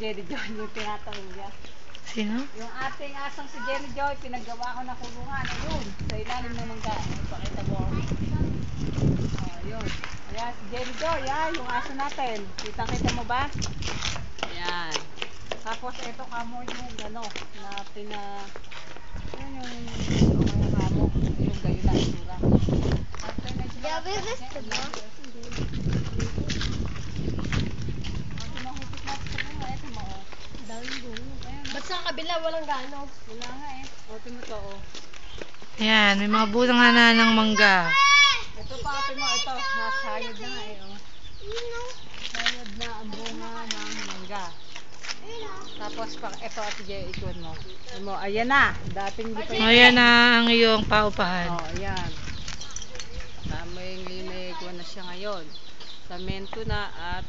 Jenny Joy yung tinatanong niya. Sino? Yung ating asang si Jenny Joy, pinaggawa ko na kulungan. Ayun, sa ilalim ng mangga. Pakita mo. Ayun. Ayan, si Jenny Joy, yan, yung aso natin. Kitang-kita mo ba? Ayan. Tapos ito kamo yung ano, na yun yung kamo, yung gayo na isura. Gabi gusto mo? Ba't sa kabila walang gaano? Wala nga eh. O, tumuto o. Ayan, may mga bunga na ng mangga. Ito pa ate mo, ito. Nasayod na nga eh. Oh. Sayod na ang bunga ng mangga. Tapos ito ate Jay, ikuan mo. Ayan na. Dating di pa yun. Ayan na ang iyong paupahan. Oh, ayan. May ikuan na siya ngayon. Samento na at